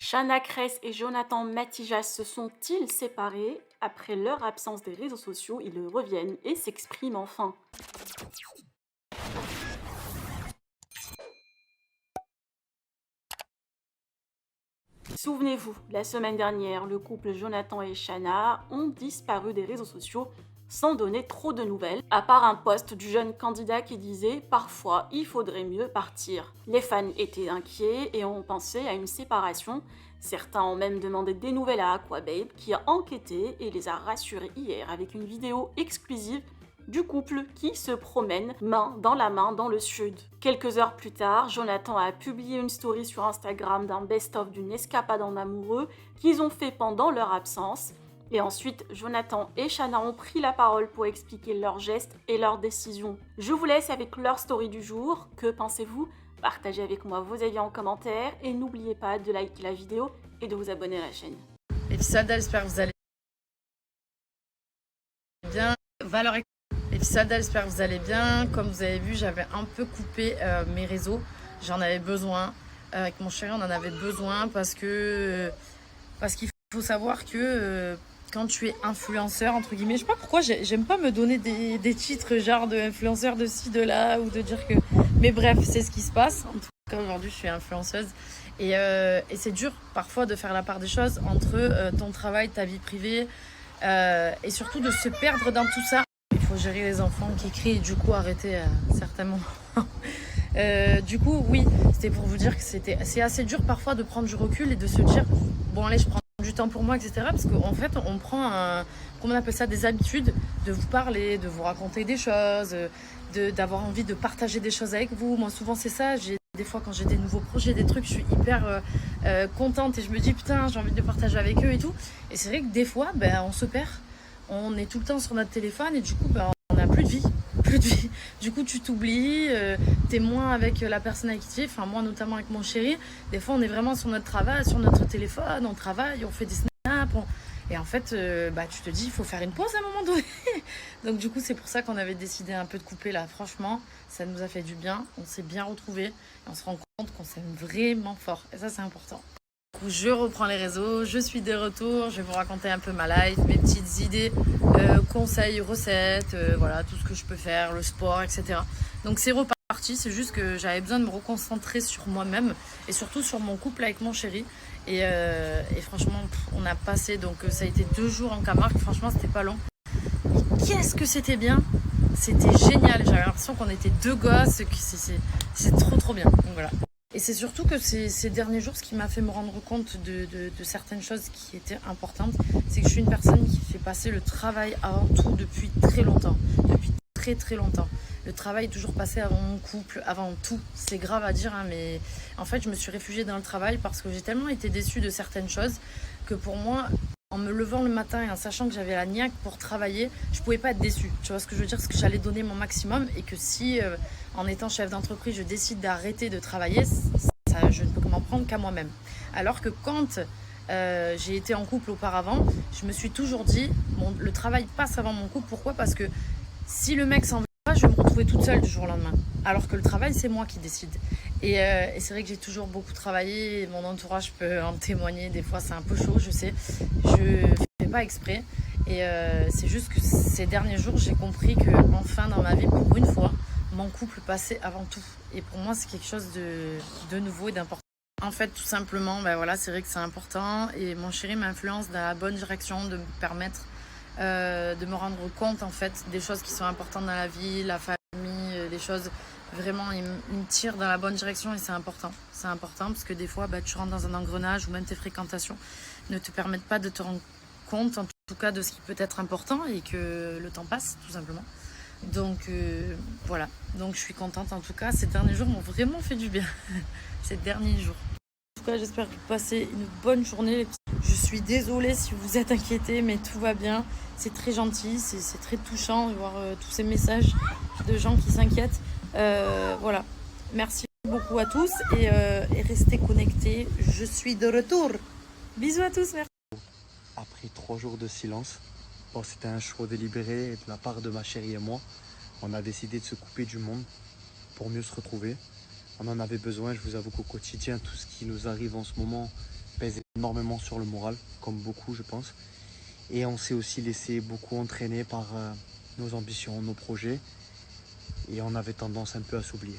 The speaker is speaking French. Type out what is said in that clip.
Shanna Kress et Jonathan Matijas se sont-ils séparés? Après leur absence des réseaux sociaux, ils reviennent et s'expriment enfin. Souvenez-vous, la semaine dernière, le couple Jonathan et Shanna ont disparu des réseaux sociaux sans donner trop de nouvelles, à part un post du jeune candidat qui disait parfois il faudrait mieux partir. Les fans étaient inquiets et ont pensé à une séparation. Certains ont même demandé des nouvelles à Aquababe qui a enquêté et les a rassurés hier avec une vidéo exclusive du couple qui se promène main dans le sud. Quelques heures plus tard, Jonathan a publié une story sur Instagram d'un best-of d'une escapade en amoureux qu'ils ont fait pendant leur absence. Et ensuite, Jonathan et Shanna ont pris la parole pour expliquer leurs gestes et leurs décisions. Je vous laisse avec leur story du jour. Que pensez-vous? Partagez avec moi vos avis en commentaire et n'oubliez pas de liker la vidéo et de vous abonner à la chaîne. Épisode, j'espère que vous allez bien. Valeur épisode, j'espère que vous allez bien. Comme vous avez vu, j'avais un peu coupé mes réseaux. J'en avais besoin. Avec mon chéri, on en avait besoin parce qu'il faut savoir que quand tu es influenceur, entre guillemets, je sais pas pourquoi j'aime pas me donner des titres genre de influenceur de ci, de là, ou de dire que... Mais bref, c'est ce qui se passe. En tout cas, aujourd'hui, je suis influenceuse. Et c'est dur parfois de faire la part des choses entre ton travail, ta vie privée, et surtout de se perdre dans tout ça. Il faut gérer les enfants qui crient et du coup arrêter certainement. Du coup, oui, c'était pour vous dire que c'est assez dur parfois de prendre du recul et de se dire bon allez, je prends du temps pour moi, etc. Parce qu'en fait, on prend comment on appelle ça, des habitudes de vous parler, de vous raconter des choses, d'avoir envie de partager des choses avec vous. Moi, souvent, c'est ça. Des fois, quand j'ai des nouveaux projets, des trucs, je suis hyper contente et je me dis putain, j'ai envie de partager avec eux et tout. Et c'est vrai que des fois, on se perd. On est tout le temps sur notre téléphone et du coup, on n'a plus de vie. Plus de vie. Du coup, tu t'oublies, t'es moins avec la personne avec qui tu es. Enfin, moi, notamment avec mon chéri. Des fois, on est vraiment sur notre travail, sur notre téléphone, on travaille, on fait des snaps. Et en fait, tu te dis, il faut faire une pause à un moment donné. Donc, du coup, c'est pour ça qu'on avait décidé un peu de couper là. Franchement, ça nous a fait du bien. On s'est bien retrouvés. Et on se rend compte qu'on s'aime vraiment fort. Et ça, c'est important. Je reprends les réseaux, je suis de retour, je vais vous raconter un peu ma life, mes petites idées, conseils, recettes, voilà, tout ce que je peux faire, le sport, etc. Donc c'est reparti, c'est juste que j'avais besoin de me reconcentrer sur moi-même et surtout sur mon couple avec mon chéri. Et franchement, on a passé, donc ça a été 2 jours en Camargue, franchement c'était pas long. Et qu'est-ce que c'était bien! C'était génial, j'avais l'impression qu'on était 2 gosses, que c'est trop bien. Donc voilà. Et c'est surtout que ces derniers jours, ce qui m'a fait me rendre compte de certaines choses qui étaient importantes, c'est que je suis une personne qui fait passer le travail avant tout depuis très longtemps. Depuis très longtemps. Le travail est toujours passé avant mon couple, avant tout. C'est grave à dire, hein, mais en fait, je me suis réfugiée dans le travail parce que j'ai tellement été déçue de certaines choses que pour moi, en me levant le matin et en sachant que j'avais la niaque pour travailler, je pouvais pas être déçue. Tu vois ce que je veux dire? Parce que j'allais donner mon maximum et que si, en étant chef d'entreprise, je décide d'arrêter de travailler, ça, je ne peux m'en prendre qu'à moi-même. Alors que quand j'ai été en couple auparavant, je me suis toujours dit, le travail passe avant mon couple. Pourquoi? Parce que si le mec s'en va, je vais me retrouver toute seule du jour au lendemain. Alors que le travail, c'est moi qui décide. Et c'est vrai que j'ai toujours beaucoup travaillé. Et mon entourage peut en témoigner. Des fois, c'est un peu chaud, je sais. Je fais pas exprès. Et c'est juste que ces derniers jours, j'ai compris que enfin dans ma vie, pour une fois, mon couple passait avant tout. Et pour moi, c'est quelque chose de nouveau et d'important. En fait, tout simplement, voilà, c'est vrai que c'est important. Et mon chéri m'influence dans la bonne direction, de me permettre de me rendre compte en fait des choses qui sont importantes dans la vie, la famille, les choses vraiment il me tire dans la bonne direction et c'est important parce que des fois tu rentres dans un engrenage ou même tes fréquentations ne te permettent pas de te rendre compte en tout cas de ce qui peut être important et que le temps passe tout simplement. Donc voilà, donc je suis contente en tout cas, ces derniers jours m'ont vraiment fait du bien. Ces derniers jours en tout cas, j'espère que vous passez une bonne journée. Je suis désolée si vous êtes inquiétés, mais tout va bien. C'est très gentil, c'est très touchant de voir tous ces messages de gens qui s'inquiètent. Voilà. Merci beaucoup à tous et restez connectés. Je suis de retour. Bisous à tous, merci. Après 3 jours de silence, bon, c'était un choix délibéré de la part de ma chérie et moi. On a décidé de se couper du monde pour mieux se retrouver. On en avait besoin, je vous avoue qu'au quotidien, tout ce qui nous arrive en ce moment, pèse énormément sur le moral, comme beaucoup je pense. Et on s'est aussi laissé beaucoup entraîner par nos ambitions, nos projets. Et on avait tendance un peu à s'oublier.